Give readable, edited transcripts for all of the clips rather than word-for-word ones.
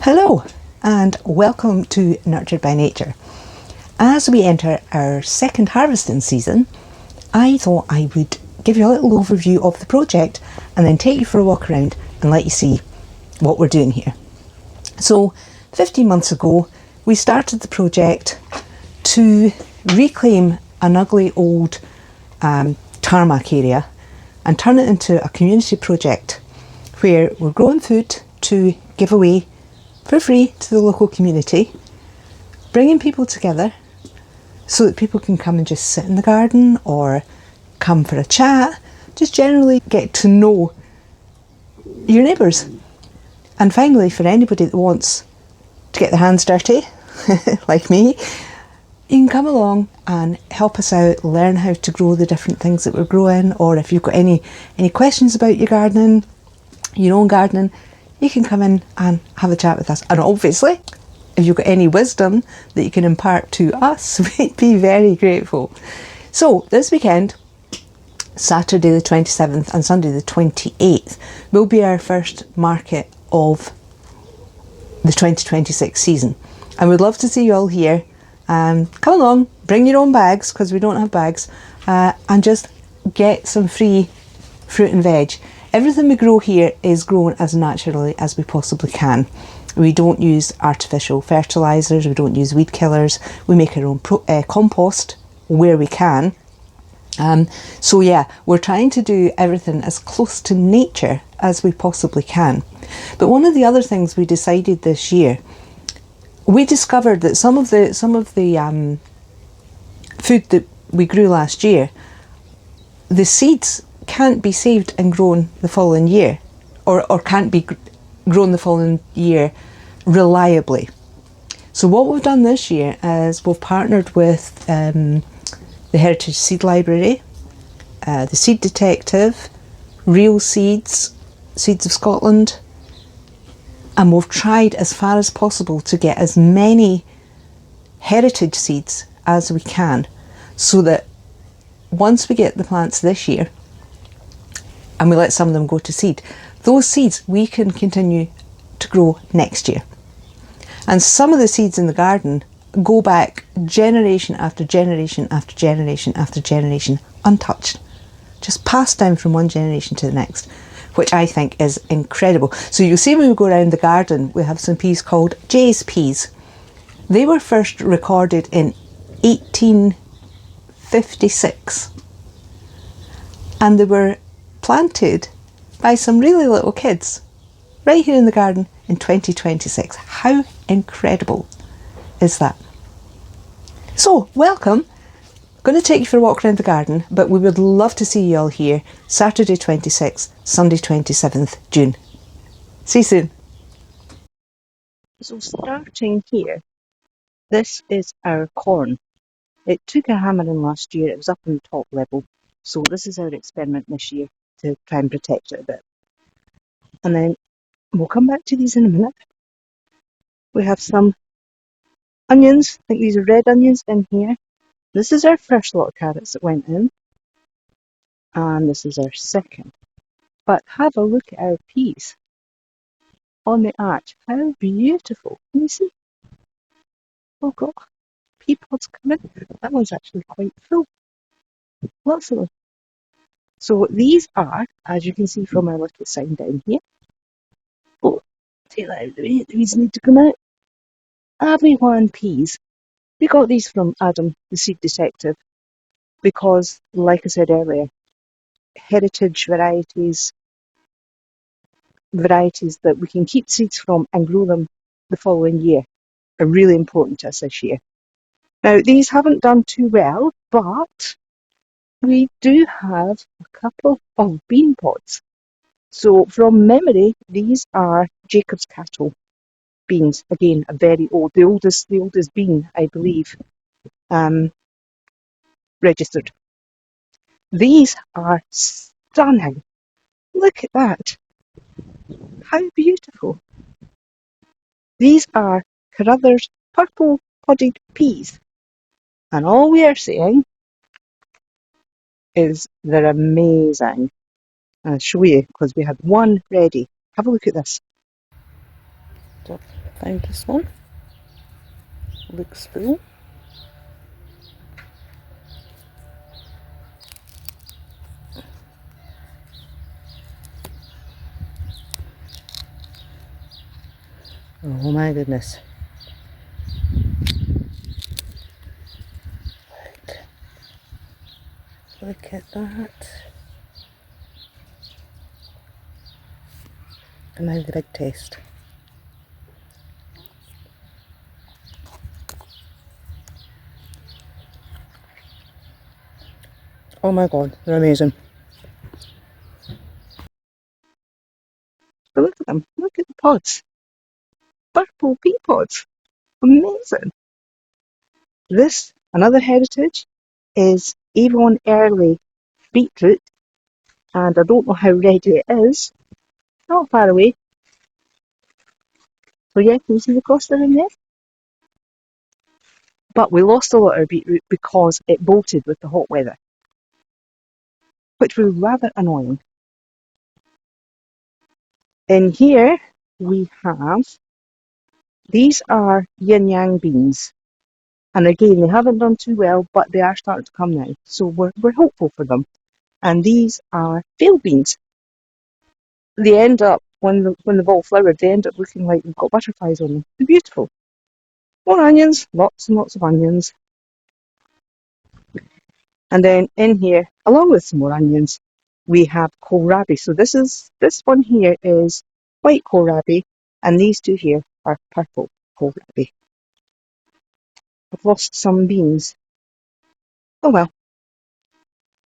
Hello and welcome to Nurtured by Nature. As we enter our second harvesting season, I thought I would give you a little overview of the project and then take you for a walk around and let you see what we're doing here. So 15 months ago we started the project to reclaim an ugly old tarmac area and turn it into a community project where we're growing food to give away for free to the local community, bringing people together so that people can come and just sit in the garden or come for a chat, just generally get to know your neighbours. And finally, for anybody that wants to get their hands dirty, like me, you can come along and help us out, learn how to grow the different things that we're growing, or if you've got any questions about your gardening, your own gardening, you can come in and have a chat with us. And obviously, if you've got any wisdom that you can impart to us, we'd be very grateful. So this weekend, Saturday the 27th and Sunday the 28th, will be our first market of the 2026 season. And we'd love to see you all here. Come along, bring your own bags, because we don't have bags, and just get some free fruit and veg. Everything we grow here is grown as naturally as we possibly can. We don't use artificial fertilisers, we don't use weed killers, we make our own compost where we can. So yeah, we're trying to do everything as close to nature as we possibly can. But one of the other things we decided this year, we discovered that some of the food that we grew last year, the seeds can't be saved and grown the following year, or can't be grown the following year reliably. So what we've done this year is we've partnered with the Heritage Seed Library, the Seed Detective, Real Seeds, Seeds of Scotland, and we've tried as far as possible to get as many heritage seeds as we can, so that once we get the plants this year and we let some of them go to seed, those seeds we can continue to grow next year. And some of the seeds in the garden go back generation after generation after generation after generation untouched, just passed down from one generation to the next, which I think is incredible. So you'll see when we go around the garden, we have some peas called Jay's peas. They were first recorded in 1856, and they were planted by some really little kids right here in the garden in 2026. How incredible is that? So welcome. I'm going to take you for a walk around the garden, but we would love to see you all here Saturday 26th, Sunday 27th June. See you soon. So starting here, this is our corn. It took a hammering last year, it was up on the top level, so this is our experiment this year to try and protect it a bit. And then we'll come back to these in a minute. We have some onions, I think these are red onions in here. This is our first lot of carrots that went in, and this is our second. But have a look at our peas on the arch. How beautiful. Can you see? Oh God, pea pods coming. That one's actually quite full. Lots of them. So these are, as you can see from our little sign down here, oh, take that out of the way, these need to come out. Aviwan peas. We got these from Adam, the seed detective, because, like I said earlier, heritage varieties that we can keep seeds from and grow them the following year are really important to us this year. Now, these haven't done too well, but we do have a couple of bean pods. So from memory, these are Jacob's cattle beans. Again, a very old, the oldest bean, I believe, registered. These are stunning. Look at that. How beautiful. These are Carruthers purple podded peas. And all we are saying is they're amazing. I'll show you because we had one ready. Have a look at this. So if Found this one. Looks full. Oh my goodness. Look at that. And now the big test. Oh my god, they're amazing. But look at them, look at the pods. Purple pea pods. Amazing. This, another heritage, is Avon Early beetroot, and I don't know how ready it is. Not far away. So yeah, can you see the cluster in there? But we lost a lot of beetroot because it bolted with the hot weather, which was rather annoying. In here we have, these are yin yang beans. And again, they haven't done too well, but they are starting to come now. So we're hopeful for them. And these are fail beans. They end up, when they've all flowered, they end up looking like they've got butterflies on them. They're beautiful. More onions, lots and lots of onions. And then in here, along with some more onions, we have kohlrabi. So this one here is white kohlrabi, and these two here are purple kohlrabi. I've lost some beans. Oh well.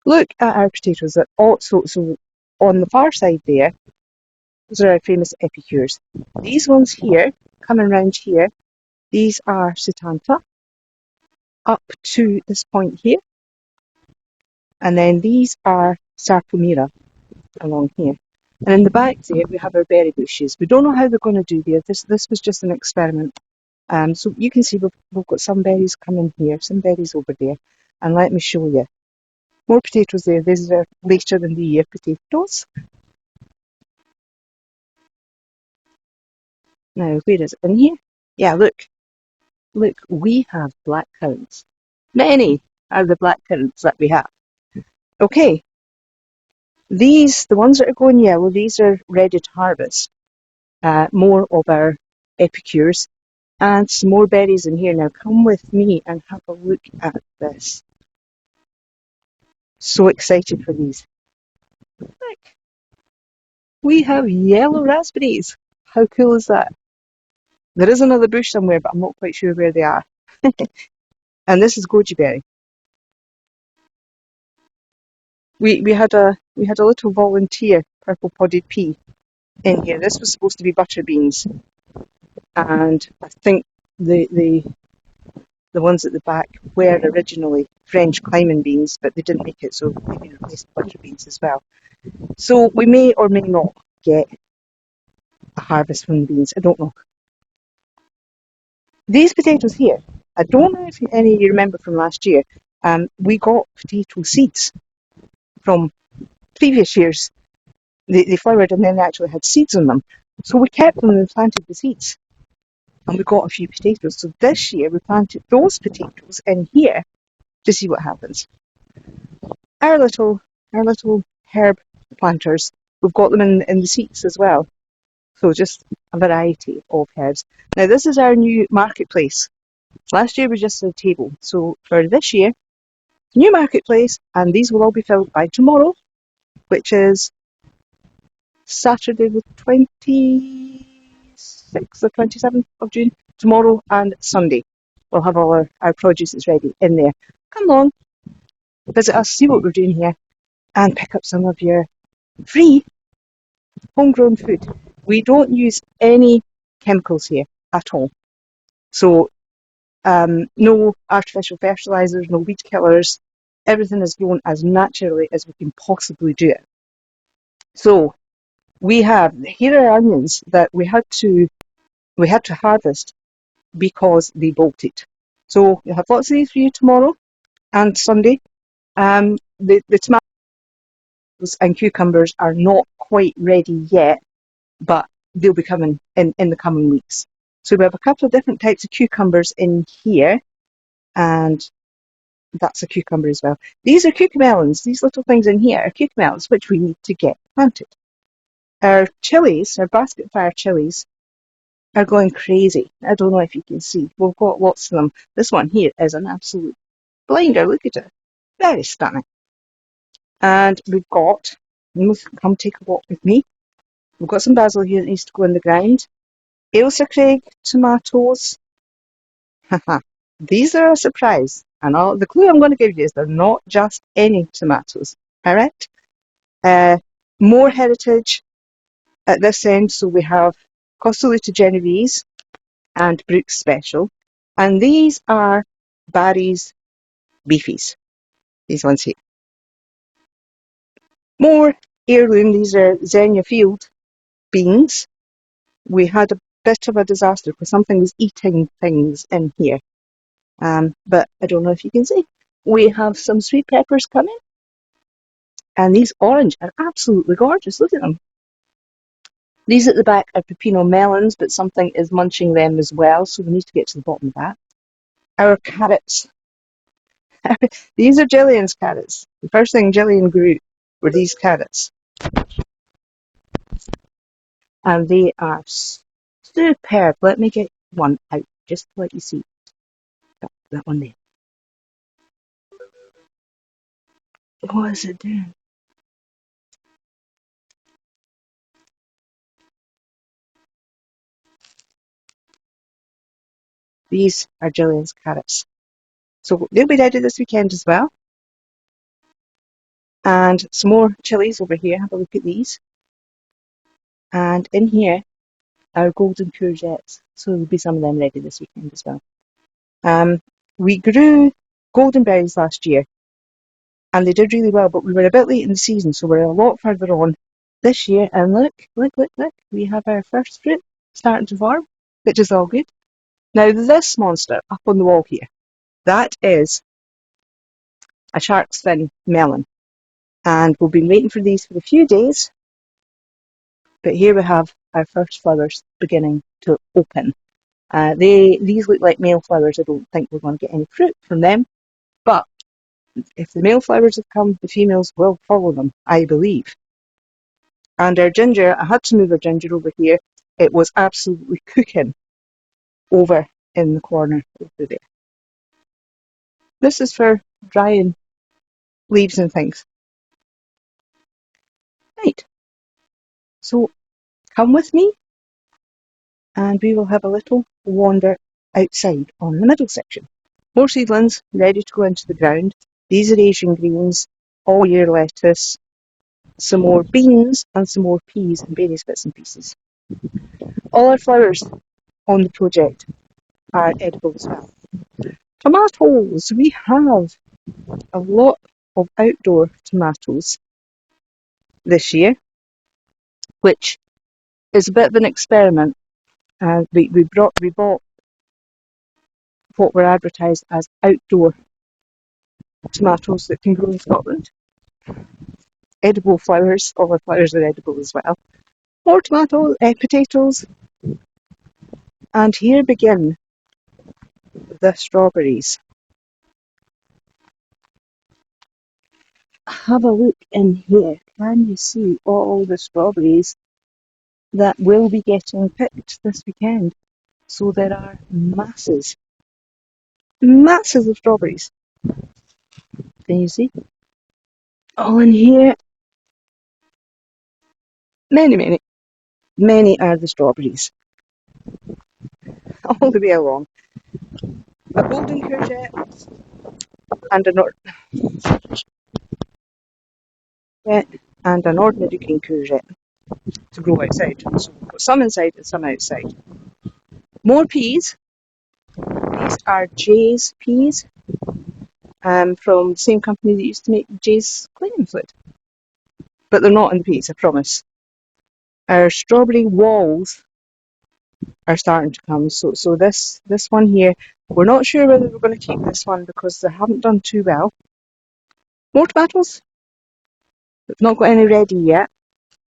Look at our potatoes. That also, so on the far side there, those are our famous epicures. These ones here, coming round here, these are Setanta, up to this point here. And then these are Sarcomera along here. And in the back there, we have our berry bushes. We don't know how they're going to do there. This was just an experiment. So you can see we've got some berries coming here, some berries over there. And let me show you. More potatoes there. These are later in the year potatoes. Now, where is it? In here? Yeah, look. Look, we have black currants. Many are the black currants that we have. Okay. These, the ones that are going yellow, these are ready to harvest. More of our epicures. And some more berries in here. Now come with me and have a look at this. So excited for these. Look. We have yellow raspberries. How cool is that? There is another bush somewhere, but I'm not quite sure where they are. And this is goji berry. We had a little volunteer purple podded pea in here. This was supposed to be butter beans, and I think the ones at the back were originally French climbing beans, but they didn't make it, so they've been replaced with butter beans as well. So we may or may not get a harvest from the beans. I don't know. These potatoes here, I don't know if any of you remember from last year. We got potato seeds from previous years. They flowered and then they actually had seeds on them. So we kept them and planted the seeds. And we got a few potatoes. So this year we planted those potatoes in here to see what happens. Our little herb planters, we've got them in the seats as well. So just a variety of herbs. Now this is our new marketplace. Last year was just a table. So for this year, new marketplace, and these will all be filled by tomorrow, which is Saturday the 26th or 27th of June, tomorrow and Sunday. We'll have all our produce ready in there. Come along, visit us, see what we're doing here, and pick up some of your free homegrown food. We don't use any chemicals here at all. So no artificial fertilisers, no weed killers. Everything is grown as naturally as we can possibly do it. So here are onions that we had to harvest because they bolted. So you'll have lots of these for you tomorrow and Sunday. The tomatoes and cucumbers are not quite ready yet, but they'll be coming in the coming weeks. So we have a couple of different types of cucumbers in here, and that's a cucumber as well. These are cucamelons. These little things in here are cucamelons, which we need to get planted. Our chilies, our basket fire chilies, are going crazy. I don't know if you can see. We've got lots of them. This one here is an absolute blinder. Look at it. Very stunning. And we've got, come take a walk with me. We've got some basil here that needs to go in the ground. Ailsa Craig tomatoes. Haha. These are a surprise. And the clue I'm going to give you is they're not just any tomatoes. All right? More heritage at this end. So we have Costoluta Genovese and Brooks Special. And these are Barry's Beefies. These ones here. More heirloom. These are Xenia Field beans. We had a bit of a disaster because something was eating things in here. But I don't know if you can see. We have some sweet peppers coming. And these orange are absolutely gorgeous. Look at them. These at the back are pepino melons, but something is munching them as well, so we need to get to the bottom of that. Our carrots. These are Gillian's carrots. The first thing Gillian grew were these carrots. And they are superb. Let me get one out, just to let you see. That one there. What is it doing? These are Gillian's carrots. So they'll be ready this weekend as well. And some more chilies over here. Have a look at these. And in here, our golden courgettes. So there'll be some of them ready this weekend as well. We grew golden berries last year, and they did really well, but we were a bit late in the season, so we're a lot further on this year. And look, we have our first fruit starting to form, which is all good. Now this monster up on the wall here, that is a shark's fin melon. And we've been waiting for these for a few days, but here we have our first flowers beginning to open. These look like male flowers. I don't think we're going to get any fruit from them, but if the male flowers have come, the females will follow them, I believe. And our ginger, I had to move our ginger over here. It was absolutely cooking over in the corner over there. This is for drying leaves and things. Right. So come with me and we will have a little wander outside on the middle section. More seedlings ready to go into the ground. These are Asian greens, all year lettuce, some more beans and some more peas and various bits and pieces. All our flowers on the project are edible as well. Tomatoes. We have a lot of outdoor tomatoes this year, which is a bit of an experiment. We bought what were advertised as outdoor tomatoes that can grow in Scotland. Edible flowers. All our flowers are edible as well. More potatoes. And here begin the strawberries. Have a look in here. Can you see all the strawberries that will be getting picked this weekend? So there are masses of strawberries. Can you see? All in here. Many are the strawberries. All the way along. A golden courgette and an ordinary green courgette to grow outside. So we've got some inside and some outside. More peas. These are Jay's peas from the same company that used to make Jay's cleaning fluid. But they're not in the peas, I promise. Our strawberry walls are starting to come. So this one here, we're not sure whether we're going to keep this one because they haven't done too well. More tomatoes. We've not got any ready yet.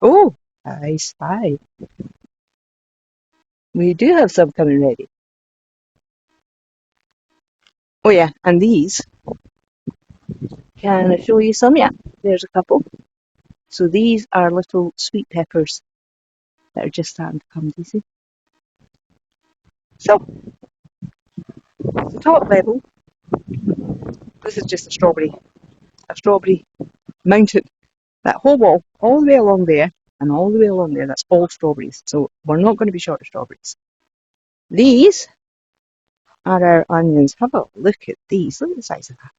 Oh, I spy We do have some coming ready. Oh yeah, and these, can I show you some? Yeah, there's a couple. So these are little sweet peppers that are just starting to come, do you see? So, the top level, this is just a strawberry mountain. That whole wall, all the way along there, and all the way along there, that's all strawberries. So we're not going to be short of strawberries. These are our onions. Have a look at these. Look at the size of that.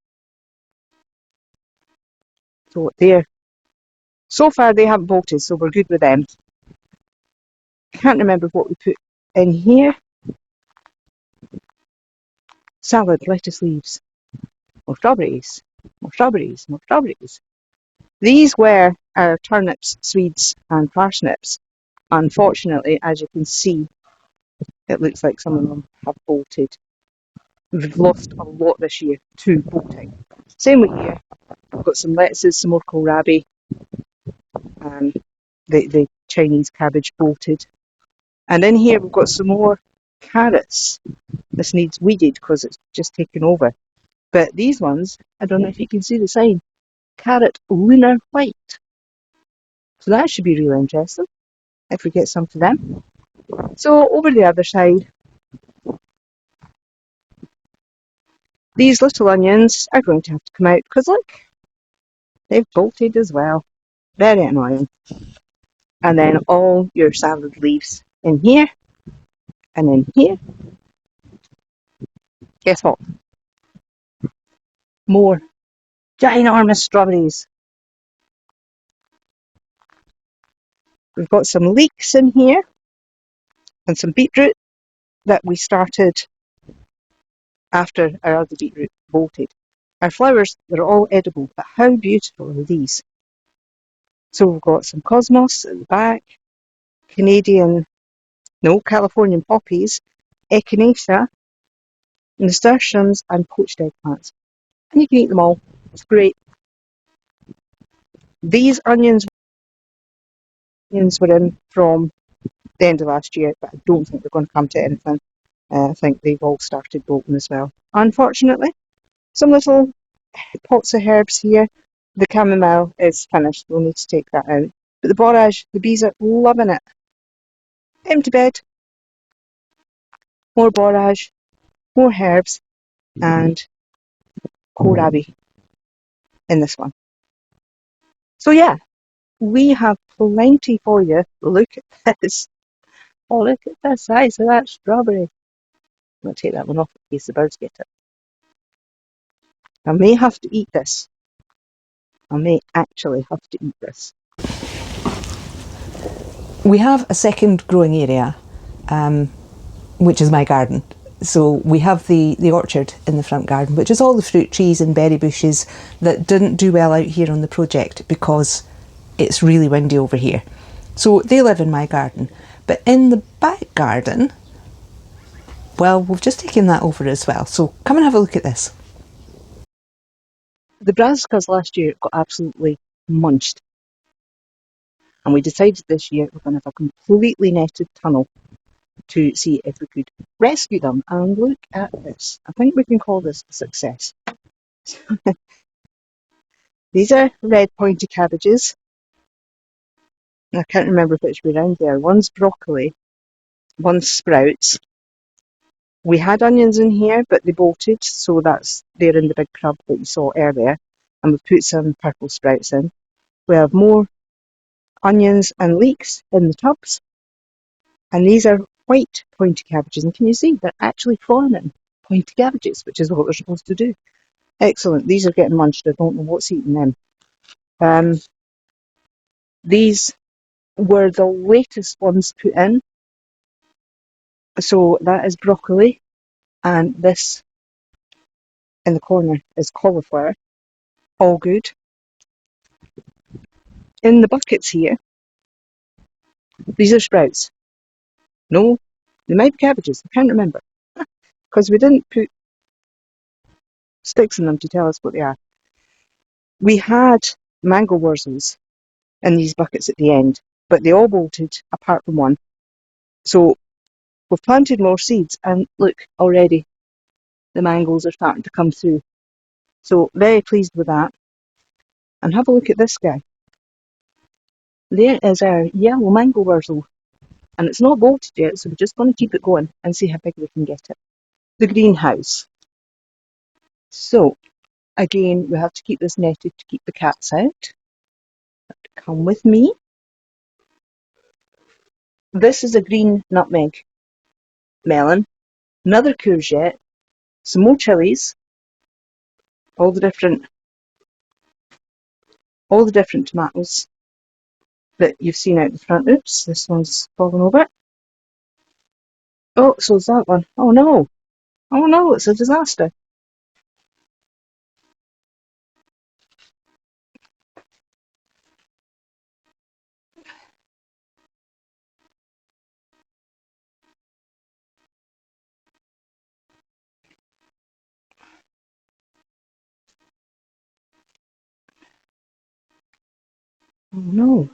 So there. So far they haven't bolted, so we're good with them. Can't remember what we put in here. Salad, lettuce leaves, more strawberries, more strawberries, more strawberries. These were our turnips, swedes, and parsnips. Unfortunately, as you can see, it looks like some of them have bolted. We've lost a lot this year to bolting. Same with here. We've got some lettuces, some more kohlrabi, the Chinese cabbage bolted. And in here we've got some more carrots. This needs weeded because it's just taken over. But these ones, I don't know if you can see the sign, carrot lunar white. So that should be really interesting if we get some to them. So over the other side, these little onions are going to have to come out because look, they've bolted as well. Very annoying. And then all your salad leaves in here and in here. Guess what? More ginormous strawberries. We've got some leeks in here and some beetroot that we started after our other beetroot bolted. Our flowers, they're all edible, but how beautiful are these? So we've got some cosmos at the back, Californian poppies, echinacea, nasturtiums, and poached eggplants. And you can eat them all. It's great. These onions were in from the end of last year, but I don't think they're going to come to anything. I think they've all started bolting as well. Unfortunately, some little pots of herbs here. The chamomile is finished. We'll need to take that out. But the borage, the bees are loving it. Empty bed, more borage, more herbs, and kohlrabi in this one. So yeah, we have plenty for you. Look at this. Oh, look at the size of that strawberry. I'm going to take that one off in case the birds get it. I may have to eat this. I may actually have to eat this. We have a second growing area, which is my garden. So we have the orchard in the front garden, which is all the fruit trees and berry bushes that didn't do well out here on the project because it's really windy over here. So they live in my garden. But in the back garden, well, we've just taken that over as well. So come and have a look at this. The brassicas last year got absolutely munched. And we decided this year we're going to have a completely netted tunnel to see if we could rescue them. And look at this. I think we can call this a success. These are red pointy cabbages. I can't remember which way round they are. One's broccoli, one's sprouts. We had onions in here, but they bolted, so they're in the big crub that you saw earlier. And we've put some purple sprouts in. We have more onions and leeks in the tubs. And these are white pointy cabbages. And can you see? They're actually forming pointy cabbages, which is what they're supposed to do. Excellent. These are getting munched. I don't know what's eating them. These were the latest ones put in. So that is broccoli. And this in the corner is cauliflower. All good. In the buckets here, these are sprouts. No, they might be cabbages. I can't remember. Because we didn't put sticks in them to tell us what they are. We had mango wurzels in these buckets at the end, but they all bolted apart from one. So We've planted more seeds and look, already the mangoes are starting to come through. So very pleased with that. And have a look at this guy. There is our yellow mango wurzel. And it's not bolted yet, so we're just going to keep it going and see how big we can get it. The greenhouse. So, again, we have to keep this netted to keep the cats out. Come with me. This is a green nutmeg melon, another courgette, some more chilies, all the different tomatoes that you've seen out the front. Oops, this one's fallen over. Oh, so is that one. Oh no, it's a disaster. Oh no.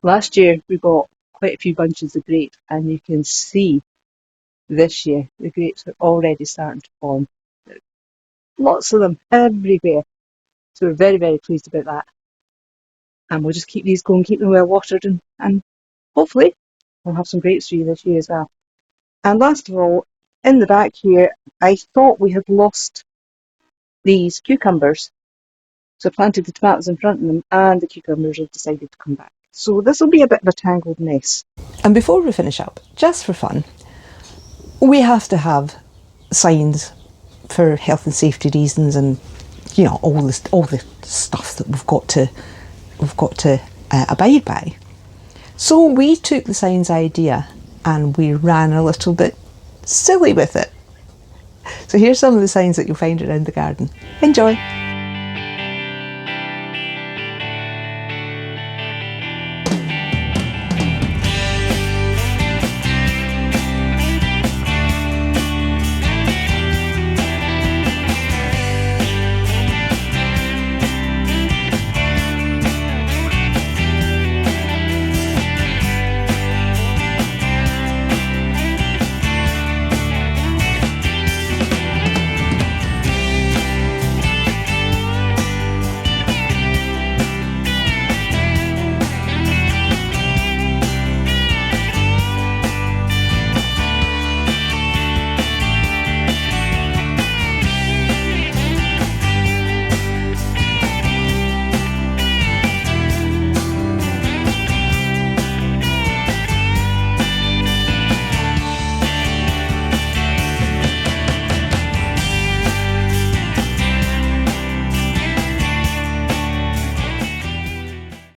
Last year we got quite a few bunches of grapes, and you can see this year the grapes are already starting to form. Lots of them everywhere. So we're very, very pleased about that. And we'll just keep these going, keep them well watered, and hopefully we'll have some grapes for you this year as well. And last of all, in the back here, I thought we had lost these cucumbers. So I planted the tomatoes in front of them, and the cucumbers have decided to come back. So this will be a bit of a tangled mess. And before we finish up, just for fun, we have to have signs for health and safety reasons, and you know all the stuff that we've got to abide by. So we took the signs idea and we ran a little bit silly with it. So here's some of the signs that you'll find around the garden. Enjoy!